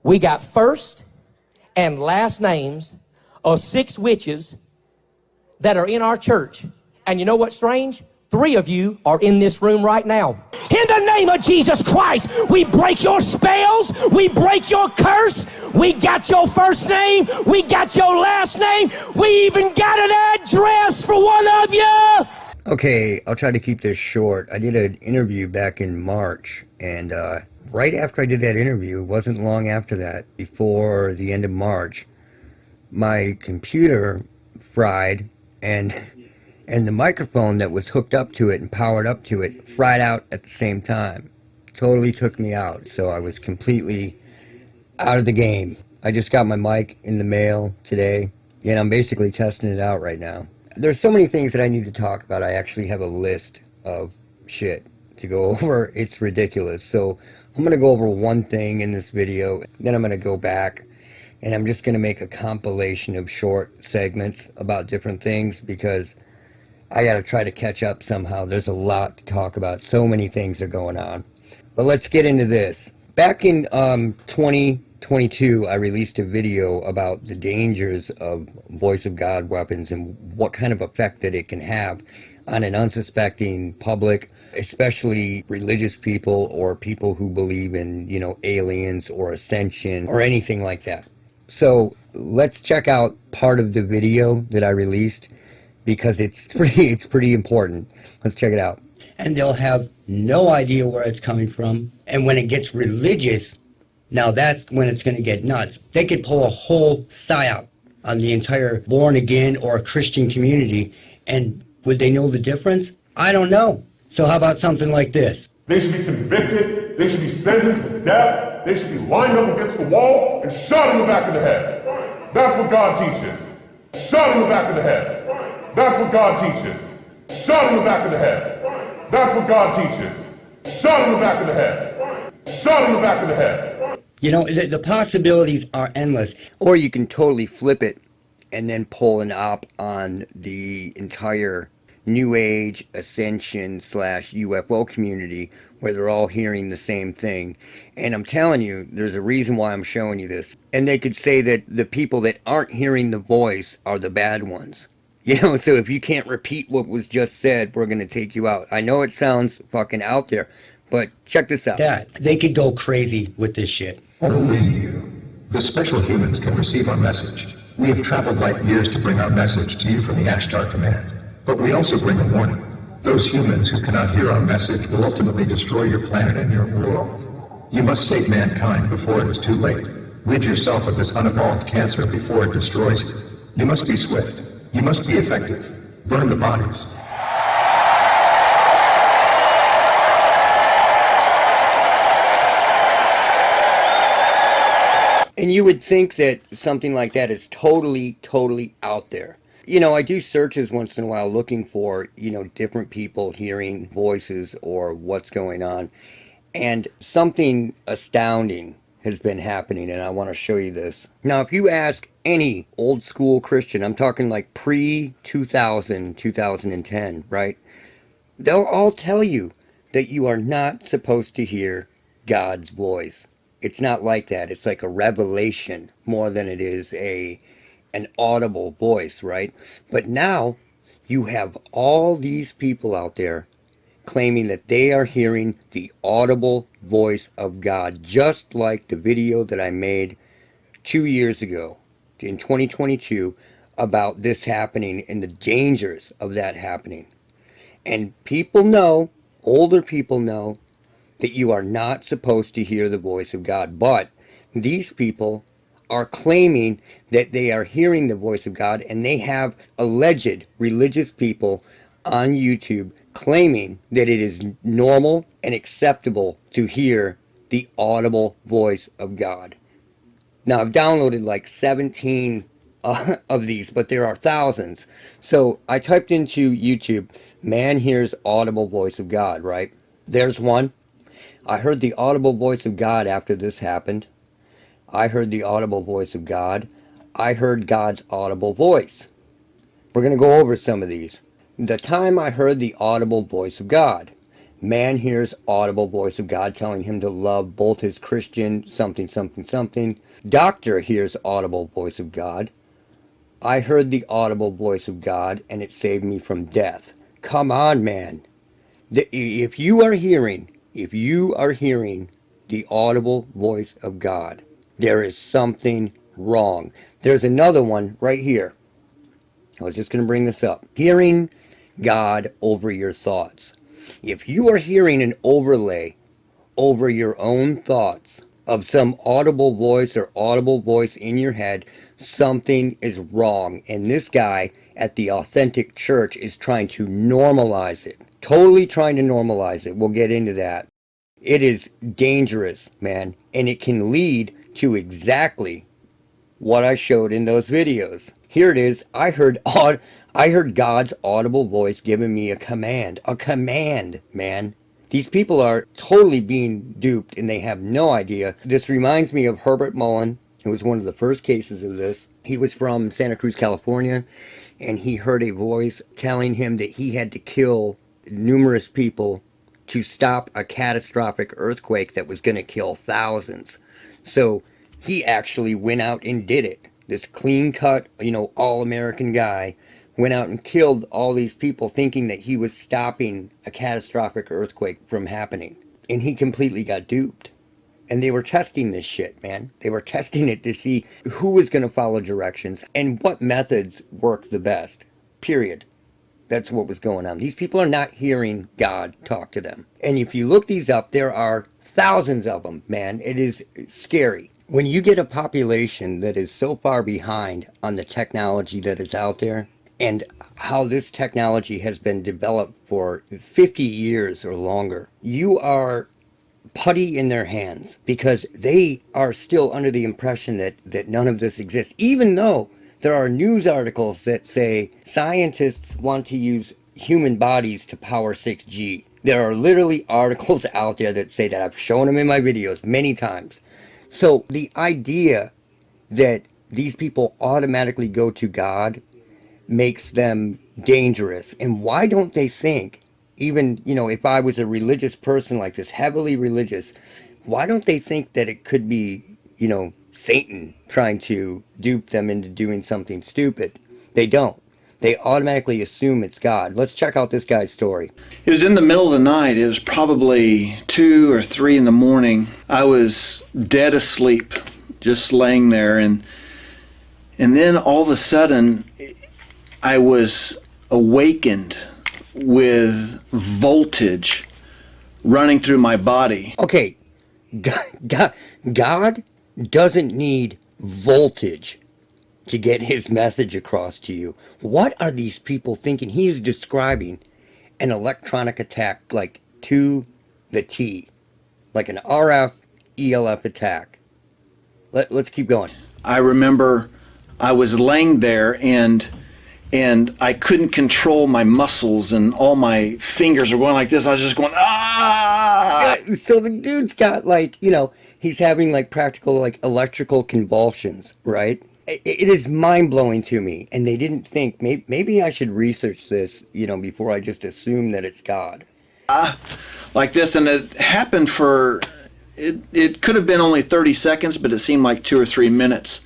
We got first and last names of 6 witches that are in our church. And you know what's strange? 3 of you are in this room right now. In the name of Jesus Christ, we break your spells, we break your curse, we got your first name, we got your last name, we even got an address for one of you! Okay, I'll try to keep this short. I did an interview back in March, and right after I did that interview, it wasn't long after that, before the end of March, my computer fried, and the microphone that was hooked up to it and powered up to it fried out at the same time. Totally took me out, so I was completely out of the game. I just got my mic in the mail today, and I'm basically testing it out right now. There's so many things that I need to talk about. I actually have a list of shit to go over. It's ridiculous. So I'm going to go over one thing in this video, then I'm going to go back, and I'm just going to make a compilation of short segments about different things, because I got to try to catch up somehow. There's a lot to talk about. So many things are going on. But let's get into this. Back in 2022, I released a video about the dangers of Voice of God weapons and what kind of effect that it can have on an unsuspecting public, especially religious people or people who believe in, you know, aliens or ascension or anything like that. So let's check out part of the video that I released, because it's pretty important. Let's check it out. And they'll have no idea where it's coming from. And when it gets religious, now that's when it's going to get nuts. They could pull a whole psyop on the entire born-again or Christian community, and would they know the difference? I don't know. So how about something like this? They should be convicted, they should be sentenced to death, they should be lined up against the wall and shot in the back of the head. That's what God teaches. Shot in the back of the head. That's what God teaches. Shot in the back of the head. That's what God teaches. Shot in the back of the head. Shot in the back of the head. You know, the possibilities are endless. Or you can totally flip it and then pull an op on the entire New Age, Ascension / UFO community, where they're all hearing the same thing. And I'm telling you, there's a reason why I'm showing you this. And they could say that the people that aren't hearing the voice are the bad ones. You know, so if you can't repeat what was just said, we're going to take you out. I know it sounds fucking out there, but check this out. That, they could go crazy with this shit. Only you, the special humans, can receive our message. We have traveled light years to bring our message to you from the Ashtar Command. But we also bring a warning. Those humans who cannot hear our message will ultimately destroy your planet and your world. You must save mankind before it is too late. Rid yourself of this unevolved cancer before it destroys you. You must be swift. You must be effective. Burn the bodies. And you would think that something like that is totally out there. You know, I do searches once in a while looking for, you know, different people hearing voices or what's going on. And something astounding has been happening, and I want to show you this. Now, if you ask any old school Christian, I'm talking like pre-2000, 2010, right? They'll all tell you that you are not supposed to hear God's voice. It's not like that. It's like a revelation more than it is an audible voice, right? But now you have all these people out there claiming that they are hearing the audible voice of God, just like the video that I made 2 years ago in 2022 about this happening and the dangers of that happening. And people know, older people know, that you are not supposed to hear the voice of God. But these people are claiming that they are hearing the voice of God, and they have alleged religious people on YouTube claiming that it is normal and acceptable to hear the audible voice of God. Now, I've downloaded like 17 of these, but there are thousands. So I typed into YouTube, man hears audible voice of God, right? There's one. I heard the audible voice of God after this happened. I heard the audible voice of God. I heard God's audible voice. We're going to go over some of these. The time I heard the audible voice of God. Man hears audible voice of God telling him to love both his Christian something, something, something. Doctor hears audible voice of God. I heard the audible voice of God, and it saved me from death. Come on, man. If you are hearing the audible voice of God, there is something wrong. There's another one right here. I was just going to bring this up. Hearing God over your thoughts. If you are hearing an overlay over your own thoughts of some audible voice or audible voice in your head, something is wrong. And this guy at the Authentic Church is trying to normalize it. Totally trying to normalize it. We'll get into that. It is dangerous, man. And it can lead to exactly what I showed in those videos. Here it is. I heard God's audible voice giving me a command. A command, man. These people are totally being duped, and they have no idea. This reminds me of Herbert Mullen, who was one of the first cases of this. He was from Santa Cruz, California, and he heard a voice telling him that he had to kill numerous people to stop a catastrophic earthquake that was going to kill thousands. So he actually went out and did it. This clean-cut, all-American guy went out and killed all these people thinking that he was stopping a catastrophic earthquake from happening. And he completely got duped. And they were testing this shit, man. They were testing it to see who was going to follow directions and what methods work the best. Period. That's what was going on. These people are not hearing God talk to them. And if you look these up, there are thousands of them, man. It is scary. When you get a population that is so far behind on the technology that is out there, and how this technology has been developed for 50 years or longer, you are putty in their hands, because they are still under the impression that none of this exists, even though there are news articles that say scientists want to use human bodies to power 6G. There are literally articles out there that say that. I've shown them in my videos many times. So the idea that these people automatically go to God makes them dangerous. And why don't they think, even, if I was a religious person like this, heavily religious, why don't they think that it could be, Satan trying to dupe them into doing something stupid? They don't. They automatically assume it's God. Let's check out this guy's story. It was in the middle of the night. It was probably 2 or 3 in the morning. I was dead asleep, just laying there, and then all of a sudden I was awakened with voltage running through my body. Okay, God doesn't need voltage to get his message across to you. What are these people thinking? He is describing an electronic attack like to the T, like an RF ELF attack. Let's keep going. I remember I was laying there and I couldn't control my muscles, and all my fingers were going like this. I was just going, ah! So the dude's got he's having practical electrical convulsions, right? It is mind-blowing to me, and they didn't think, maybe I should research this, before I just assume that it's God. Like this, and it happened for, it could have been only 30 seconds, but it seemed like 2 or 3 minutes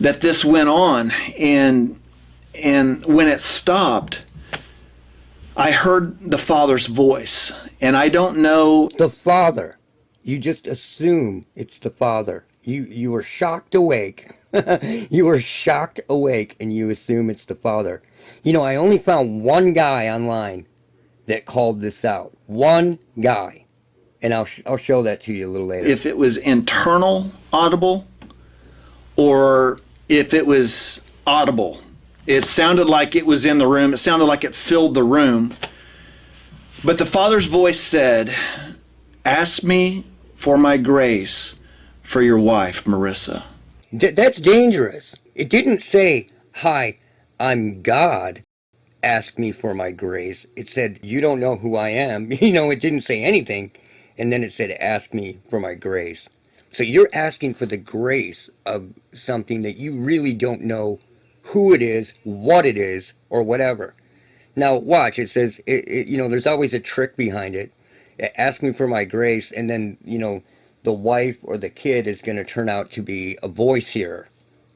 that this went on, and when it stopped, I heard the Father's voice, and I don't know... The Father. You just assume it's the Father. You were shocked awake. You were shocked awake, and you assume it's the Father. I only found one guy online that called this out. One guy. And I'll show that to you a little later. If it was internal audible, or if it was audible. It sounded like it was in the room. It sounded like it filled the room. But the Father's voice said, "Ask me for my grace for your wife, Marissa." That's dangerous. It didn't say, "Hi, I'm God. Ask me for my grace." It said, "You don't know who I am." It didn't say anything. And then it said, "Ask me for my grace." So you're asking for the grace of something that you really don't know who it is, what it is, or whatever. Now watch, it says, there's always a trick behind it. ask me for my grace, and then, the wife or the kid is going to turn out to be a voice hearer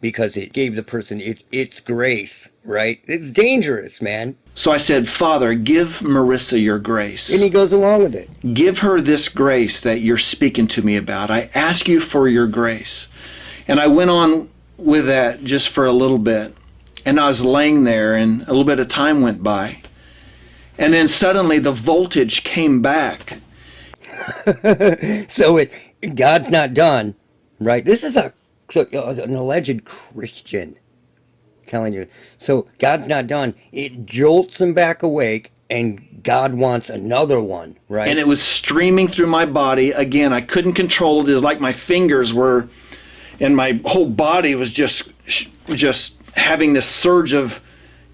because it gave the person its grace, right? It's dangerous, man. So I said, Father, give Marissa your grace. And he goes along with it. Give her this grace that you're speaking to me about. I ask you for your grace. And I went on with that just for a little bit. And I was laying there, and a little bit of time went by. And then suddenly the voltage came back. So God's not done, right? This is an alleged Christian telling you. So God's not done. It jolts him back awake, and God wants another one, right? And it was streaming through my body. Again, I couldn't control it. It was like my fingers were, and my whole body was just having this surge of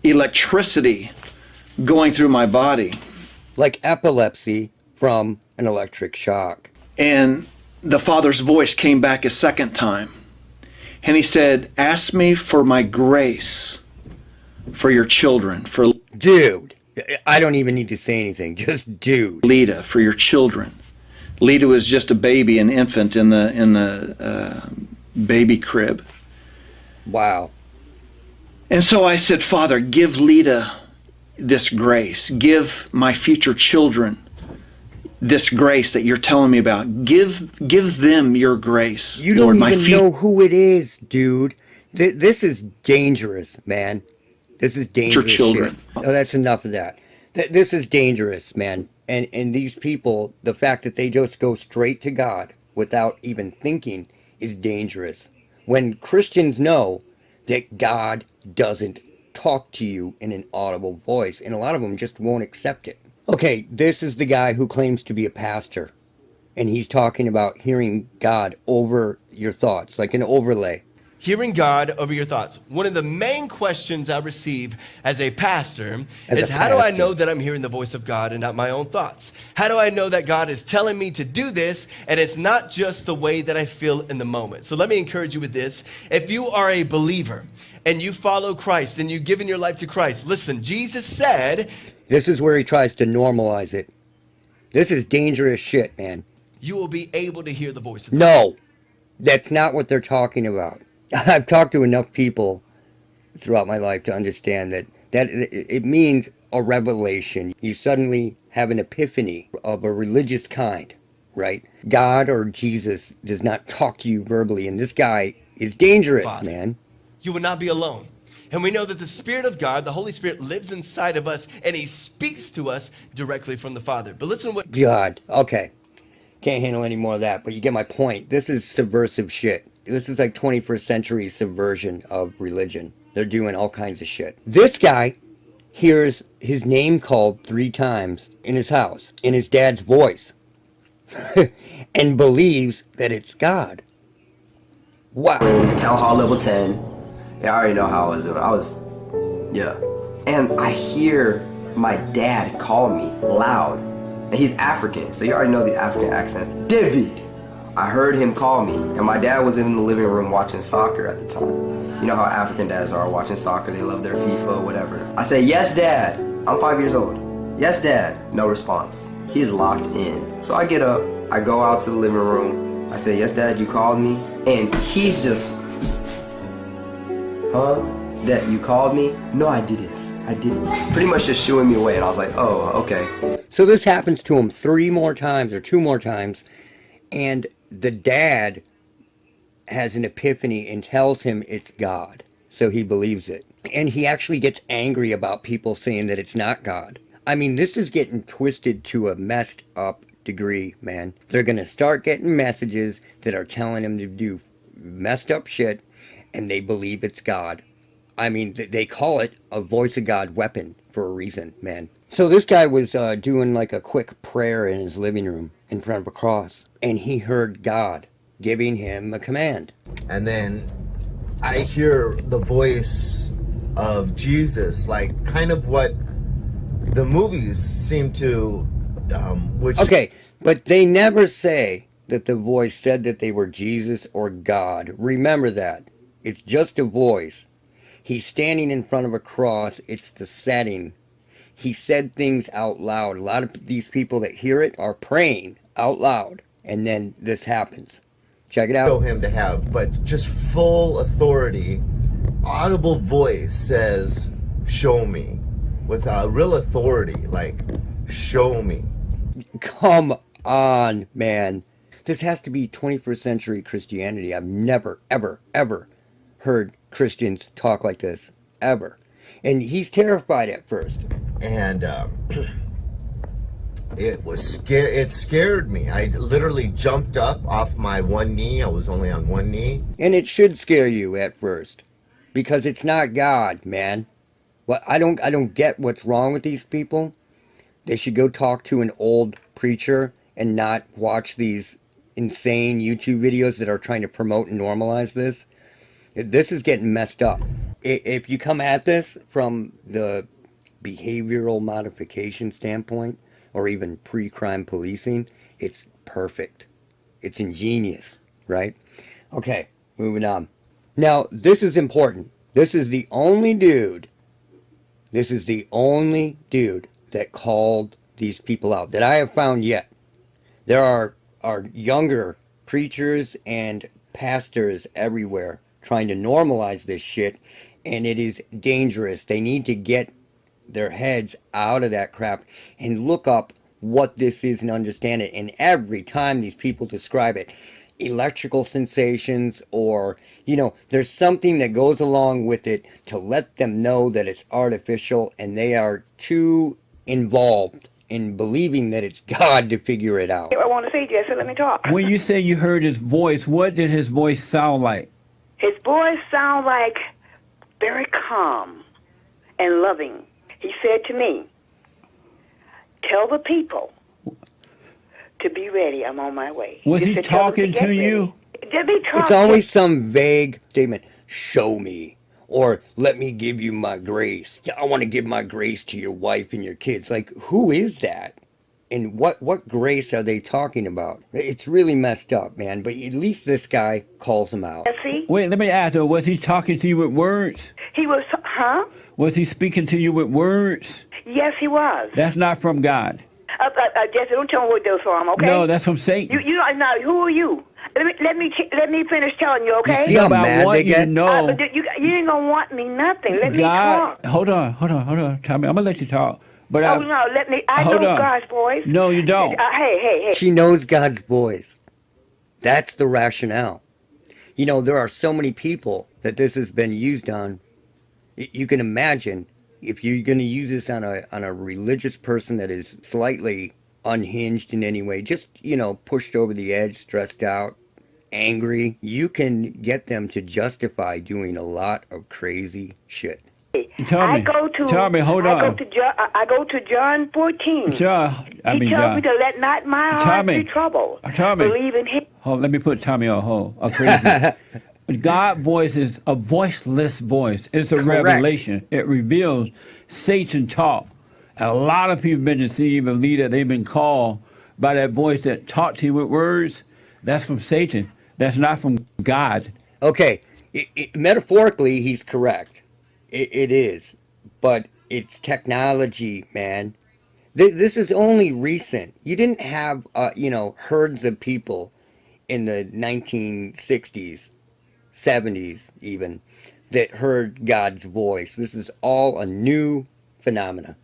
electricity going through my body. Like epilepsy from an electric shock. And the Father's voice came back a second time. And he said, ask me for my grace for your children, for Dude, I don't even need to say anything. Just dude. Lita, for your children. Lita was just a baby, an infant in the baby crib. Wow. And so I said, Father, give Lita this grace. Give my future children this grace that you're telling me about. Give them your grace. You don't Lord, even know who it is, dude. This is dangerous, man. This is dangerous. Your children. Shit. Oh, that's enough of that. This is dangerous, man. And these people, the fact that they just go straight to God without even thinking is dangerous. When Christians know that God doesn't talk to you in an audible voice, and a lot of them just won't accept it. Okay, this is the guy who claims to be a pastor, and he's talking about hearing God over your thoughts, like an overlay. Hearing God over your thoughts. One of the main questions I receive as a pastor is, how do I know that I'm hearing the voice of God and not my own thoughts? How do I know that God is telling me to do this and it's not just the way that I feel in the moment? So let me encourage you with this. If you are a believer and you follow Christ and you've given your life to Christ, listen, Jesus said... This is where he tries to normalize it. This is dangerous shit, man. You will be able to hear the voice of God. No, that's not what they're talking about. I've talked to enough people throughout my life to understand that it means a revelation. You suddenly have an epiphany of a religious kind, right? God or Jesus does not talk to you verbally, and this guy is dangerous, Father, man. You will not be alone. And we know that the Spirit of God, the Holy Spirit, lives inside of us, and He speaks to us directly from the Father. But listen to what... God, okay. Can't handle any more of that, but you get my point. This is subversive shit. This is like 21st century subversion of religion. They're doing all kinds of shit. This guy hears his name called 3 times in his house, in his dad's voice, and believes that it's God. Wow. Town Hall level 10. Yeah, I already know how I was doing. Yeah. And I hear my dad call me loud. And he's African, so you already know the African accent. David! I heard him call me, and my dad was in the living room watching soccer at the time. You know how African dads are watching soccer, they love their FIFA, whatever. I say, yes, Dad. I'm 5 years old. Yes, Dad. No response. He's locked in. So I get up, I go out to the living room, I say, yes, Dad, you called me? And he's just, huh? That you called me? No, I didn't. I didn't. Pretty much just shooing me away, and I was like, oh, okay. So this happens to him 3 more times, or 2 more times, and the dad has an epiphany and tells him it's God. So he believes it. And he actually gets angry about people saying that it's not God. I mean, this is getting twisted to a messed up degree, man. They're going to start getting messages that are telling them to do messed up shit, and they believe it's God. I mean, they call it a voice of God weapon for a reason, man. So this guy was doing like a quick prayer in his living room in front of a cross, and he heard God giving him a command. And then I hear the voice of Jesus, like kind of what the movies seem to, Okay, but they never say that the voice said that they were Jesus or God. Remember that. It's just a voice. He's standing in front of a cross. It's the setting. He said things out loud. A lot of these people that hear it are praying out loud, and then this happens. Check it out. Show him to have, but just full authority, audible voice says, show me. With a real authority, like, show me. Come on, man. This has to be 21st century Christianity. I've never, ever, ever heard Christians talk like this, ever. And he's terrified at first. And it scared me. I literally jumped up off my one knee. I was only on one knee. And it should scare you at first, because it's not God, man. Well, I don't get what's wrong with these people. They should go talk to an old preacher and not watch these insane YouTube videos that are trying to promote and normalize this. This is getting messed up. If you come at this from the behavioral modification standpoint, or even pre-crime policing, it's perfect. It's ingenious, right? Okay, moving on. Now, this is important. This is the only dude that called these people out that I have found yet. There are younger preachers and pastors everywhere trying to normalize this shit, and it is dangerous. They need to get their heads out of that crap and look up what this is and understand it. And every time these people describe it, electrical sensations, or, you know, there's something that goes along with it to let them know that it's artificial, and they are too involved in believing that it's God to figure it out. I want to say, Jesse, let me talk. When you say you heard his voice, what did his voice sound like? His voice sound like very calm and loving. He said to me, tell the people to be ready. I'm on my way. Was he talking to you? It's always some vague statement. Show me. Or let me give you my grace. Yeah, I want to give my grace to your wife and your kids. Like, who is that? And what grace are they talking about? It's really messed up, man. But at least this guy calls him out. See? Wait, let me ask, was he talking to you with words? He was, huh? Was he speaking to you with words? Yes, he was. That's not from God. Jesse, don't tell me what those from, okay? No, that's from Satan. You know, now, who are you? Let me finish telling you, okay? You see how mad they get? You ain't gonna want me nothing. Let me talk. Hold on. Tommy, I'm gonna let you talk. But no, let me. I know God's voice. No, you don't. Hey. She knows God's voice. That's the rationale. You know, there are so many people that this has been used on. You can imagine if you're going to use this on a religious person that is slightly unhinged in any way, just, you know, pushed over the edge, stressed out, angry, you can get them to justify doing a lot of crazy shit. Tommy, hold on. I go to John 14. He tells me to let not my heart be troubled. Believe in him. Hold, let me put Tommy on hold. God's voice is a voiceless voice. It's a revelation. It reveals Satan talk. And a lot of people have been deceived and believe that they've been called by that voice that talked to you with words. That's from Satan. That's not from God. Okay, metaphorically, he's correct. It is. But it's technology, man. This is only recent. You didn't have, herds of people in the 1960s, 70s even, that heard God's voice. This is all a new phenomena.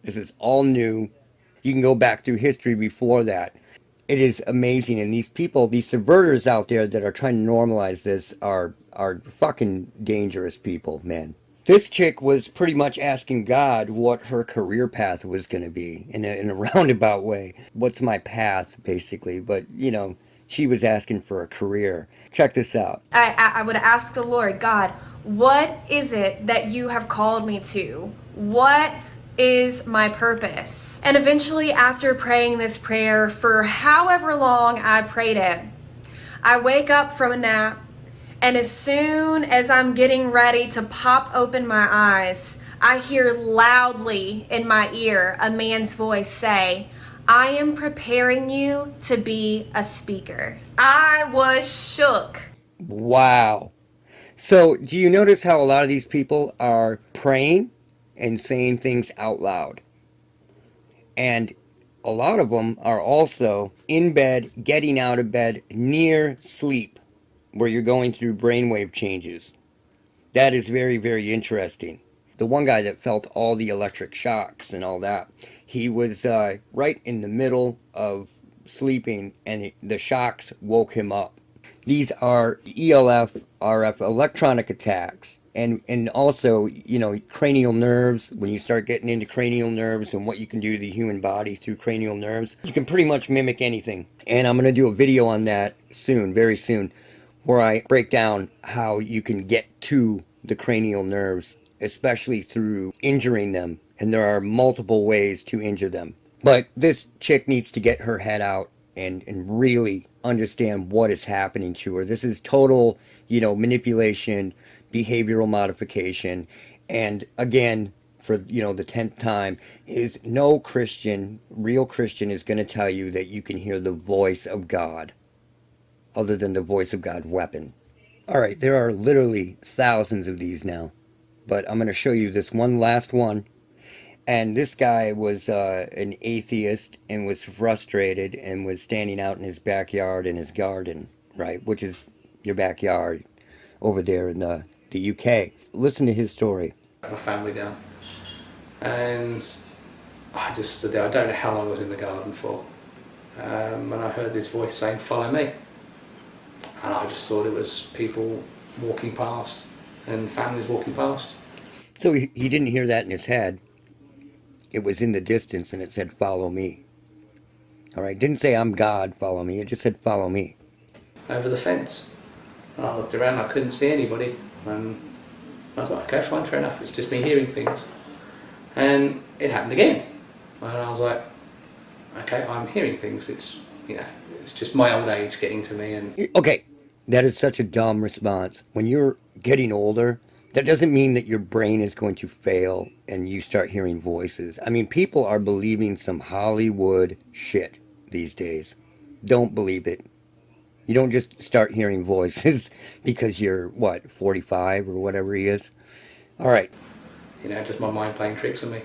This is all new. You can go back through history before that. It is amazing. And these people, these subverters out there that are trying to normalize this are fucking dangerous people, man. This chick was pretty much asking God what her career path was going to be in a roundabout way. What's my path, basically. But, she was asking for a career. Check this out. I would ask the Lord, God, what is it that you have called me to? What is my purpose? And eventually, after praying this prayer for however long I prayed it, I wake up from a nap, and as soon as I'm getting ready to pop open my eyes, I hear loudly in my ear a man's voice say, I am preparing you to be a speaker. I was shook. Wow. So, do you notice how a lot of these people are praying and saying things out loud. And a lot of them are also in bed, getting out of bed, near sleep, where you're going through brainwave changes. That is very, very interesting. The one guy that felt all the electric shocks and all that, he was right in the middle of sleeping, and the shocks woke him up. These are ELF, RF, electronic attacks. And also, you know, cranial nerves. When you start getting into cranial nerves and what you can do to the human body through cranial nerves, you can pretty much mimic anything. And I'm going to do a video on that soon, very soon, where I break down how you can get to the cranial nerves, especially through injuring them. And there are multiple ways to injure them. But this chick needs to get her head out and really understand what is happening to her. This is total, you know, manipulation, behavioral modification. And again, for, you know, the 10th time, is no Christian, real Christian, is going to tell you that you can hear the voice of God other than the voice of God weapon. All right, there are literally thousands of these now, but I'm going to show you this one last one. And this guy was an atheist and was frustrated and was standing out in his backyard in his garden, right, which is your backyard over there in the UK. Listen to his story. My family down, and I just stood there. I don't know how long I was in the garden for, and I heard this voice saying, "Follow me," and I just thought it was people walking past and families walking past. So he didn't hear that in his head. It was in the distance, and it said, "Follow me." All right, didn't say, "I'm God, follow me." It just said, "Follow me." Over the fence. And I looked around, I couldn't see anybody, and I thought, okay, fine, fair enough, it's just me hearing things. And it happened again. And I was like, okay, I'm hearing things, it's, you know, it's just my old age getting to me. And okay, that is such a dumb response. When you're getting older, that doesn't mean that your brain is going to fail and you start hearing voices. I mean, people are believing some Hollywood shit these days. Don't believe it. You don't just start hearing voices because you're, what, 45 or whatever he is? All right. You know, just my mind playing tricks on me.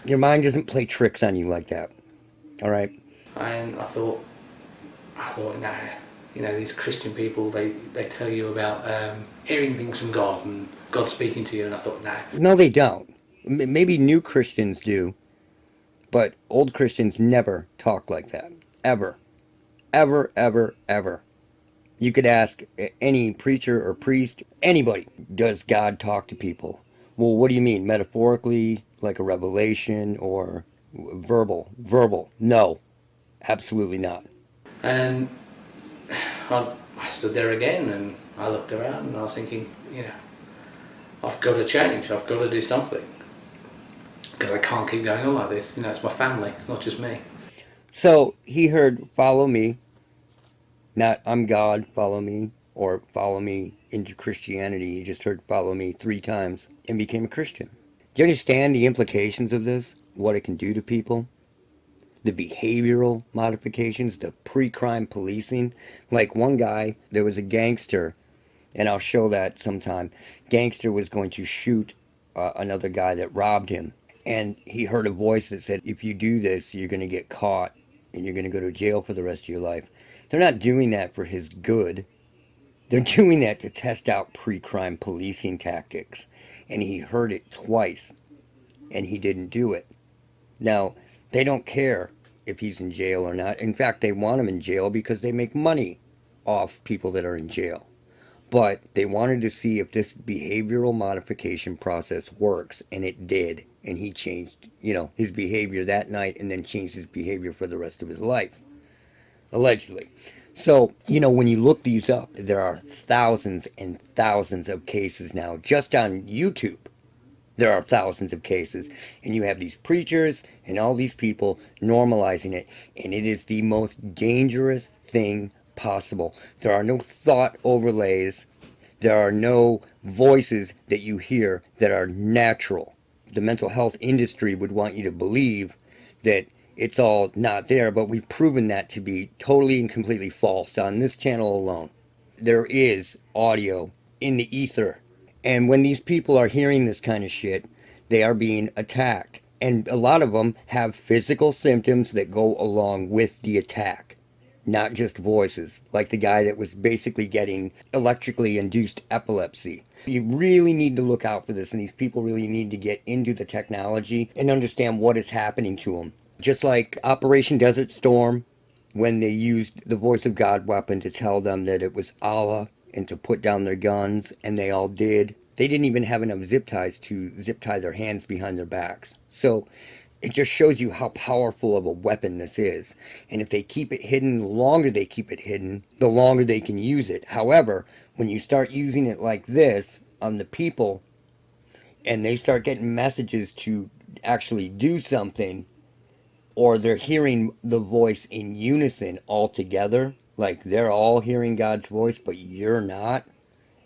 Your mind doesn't play tricks on you like that. All right? And I thought, nah, you know, these Christian people, they tell you about hearing things from God and God speaking to you, and I thought, nah. No, they don't. Maybe new Christians do, but old Christians never talk like that. Ever. Ever, ever, ever. You could ask any preacher or priest, anybody, does God talk to people? Well, what do you mean? Metaphorically, like a revelation, or verbal? Verbal. No. Absolutely not. And I stood there again, and I looked around, and I was thinking, you know, I've got to change. I've got to do something. Because I can't keep going on like this. You know, it's my family. It's not just me. So he heard, "Follow me." Not, "I'm God, follow me," or "follow me into Christianity." He just heard "follow me" 3 times and became a Christian. Do you understand the implications of this? What it can do to people? The behavioral modifications, the pre-crime policing. Like one guy, there was a gangster, and I'll show that sometime. Gangster was going to shoot another guy that robbed him. And he heard a voice that said, "If you do this, you're going to get caught, and you're going to go to jail for the rest of your life." They're not doing that for his good. They're doing that to test out pre-crime policing tactics. And he heard it twice, and he didn't do it. Now, they don't care if he's in jail or not. In fact, they want him in jail because they make money off people that are in jail. But they wanted to see if this behavioral modification process works, and it did. And he changed, you know, his behavior that night, and then changed his behavior for the rest of his life. Allegedly. So, you know, when you look these up, there are thousands and thousands of cases now. Just on YouTube, there are thousands of cases. And you have these preachers and all these people normalizing it. And it is the most dangerous thing possible. There are no thought overlays. There are no voices that you hear that are natural. The mental health industry would want you to believe that it's all not there, but we've proven that to be totally and completely false on this channel alone. There is audio in the ether. And when these people are hearing this kind of shit, they are being attacked. And a lot of them have physical symptoms that go along with the attack, not just voices, like the guy that was basically getting electrically induced epilepsy. You really need to look out for this, and these people really need to get into the technology and understand what is happening to them. Just like Operation Desert Storm, when they used the voice of God weapon to tell them that it was Allah and to put down their guns, and they all did. They didn't even have enough zip ties to zip tie their hands behind their backs. So it just shows you how powerful of a weapon this is. And if they keep it hidden, the longer they keep it hidden, the longer they can use it. However, when you start using it like this on the people, and they start getting messages to actually do something, or they're hearing the voice in unison all together, like they're all hearing God's voice, but you're not,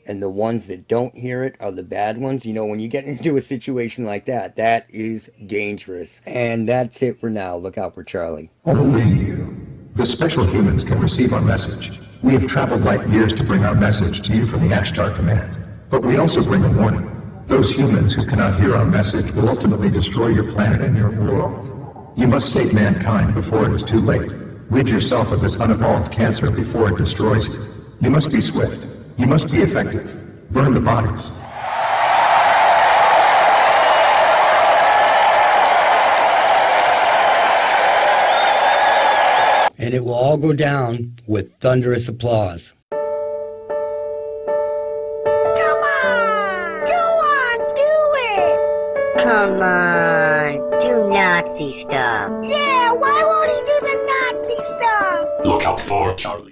and the ones that don't hear it are the bad ones. You know, when you get into a situation like that, that is dangerous. And that's it for now. Look out for Charlie. Only you, the special humans, can receive our message. We have traveled light years to bring our message to you from the Ashtar Command. But we also bring a warning. Those humans who cannot hear our message will ultimately destroy your planet and your world. You must save mankind before it is too late. Rid yourself of this unevolved cancer before it destroys you. You must be swift. You must be effective. Burn the bodies. And it will all go down with thunderous applause. Come on, do Nazi stuff. Yeah, why won't he do the Nazi stuff? Look out for Charlie.